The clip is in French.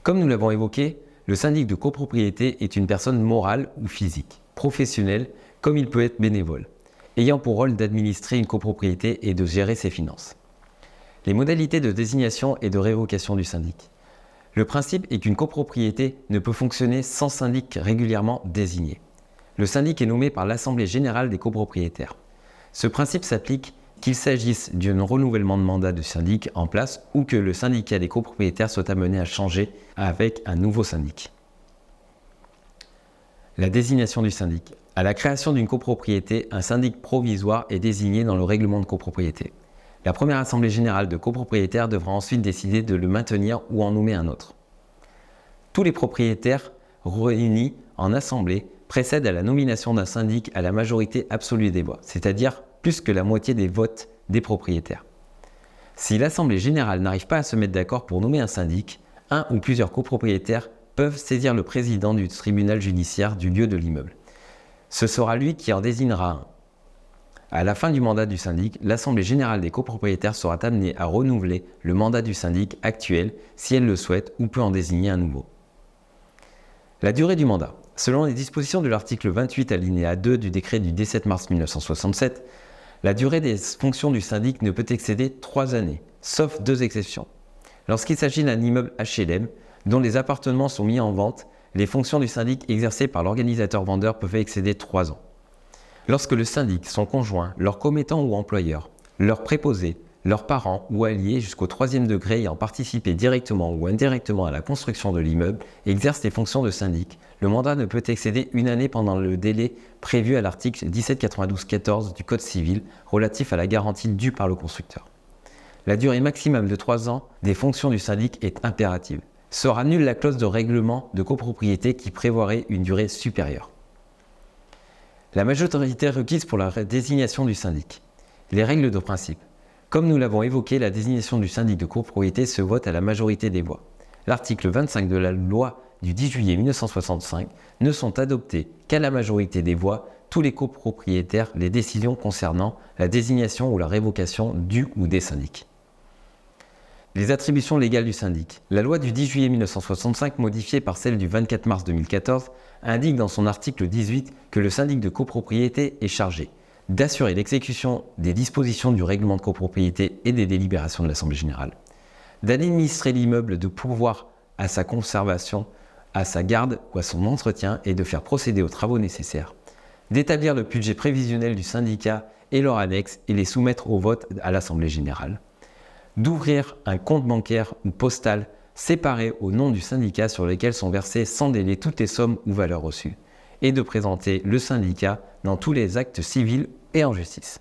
Comme nous l'avons évoqué, le syndic de copropriété est une personne morale ou physique, professionnelle, comme il peut être bénévole, ayant pour rôle d'administrer une copropriété et de gérer ses finances. Les modalités de désignation et de révocation du syndic. Le principe est qu'une copropriété ne peut fonctionner sans syndic régulièrement désigné. Le syndic est nommé par l'Assemblée générale des copropriétaires. Ce principe s'applique qu'il s'agisse d'un renouvellement de mandat de syndic en place ou que le syndicat des copropriétaires soit amené à changer avec un nouveau syndic. La désignation du syndic. À la création d'une copropriété, un syndic provisoire est désigné dans le règlement de copropriété. La première assemblée générale de copropriétaires devra ensuite décider de le maintenir ou en nommer un autre. Tous les propriétaires réunis en assemblée précèdent à la nomination d'un syndic à la majorité absolue des voix, c'est-à-dire plus que la moitié des votes des propriétaires. Si l'assemblée générale n'arrive pas à se mettre d'accord pour nommer un syndic, un ou plusieurs copropriétaires peuvent saisir le président du tribunal judiciaire du lieu de l'immeuble. Ce sera lui qui en désignera un. À la fin du mandat du syndic, l'Assemblée générale des copropriétaires sera amenée à renouveler le mandat du syndic actuel si elle le souhaite ou peut en désigner un nouveau. La durée du mandat. Selon les dispositions de l'article 28 alinéa 2 du décret du 17 mars 1967, la durée des fonctions du syndic ne peut excéder 3 années, sauf 2 exceptions. Lorsqu'il s'agit d'un immeuble HLM, dont les appartements sont mis en vente, les fonctions du syndic exercées par l'organisateur vendeur peuvent excéder 3 ans. Lorsque le syndic, son conjoint, leur commettant ou employeur, leurs préposés, leurs parents ou alliés jusqu'au 3e degré ayant participé directement ou indirectement à la construction de l'immeuble exercent les fonctions de syndic, le mandat ne peut excéder 1 année pendant le délai prévu à l'article 1792-14 du Code civil relatif à la garantie due par le constructeur. La durée maximum de 3 ans des fonctions du syndic est impérative. Sera nulle la clause de règlement de copropriété qui prévoirait une durée supérieure. La majorité requise pour la désignation du syndic. Les règles de principe. Comme nous l'avons évoqué, la désignation du syndic de copropriété se vote à la majorité des voix. L'article 25 de la loi du 10 juillet 1965 ne sont adoptées qu'à la majorité des voix tous les copropriétaires les décisions concernant la désignation ou la révocation du ou des syndics. Les attributions légales du syndic. La loi du 10 juillet 1965, modifiée par celle du 24 mars 2014, indique dans son article 18 que le syndic de copropriété est chargé d'assurer l'exécution des dispositions du règlement de copropriété et des délibérations de l'Assemblée générale, d'administrer l'immeuble, de pourvoir à sa conservation, à sa garde ou à son entretien et de faire procéder aux travaux nécessaires, d'établir le budget prévisionnel du syndicat et leurs annexes et les soumettre au vote à l'Assemblée générale, d'ouvrir un compte bancaire ou postal séparé au nom du syndicat sur lequel sont versées sans délai toutes les sommes ou valeurs reçues, et de présenter le syndicat dans tous les actes civils et en justice.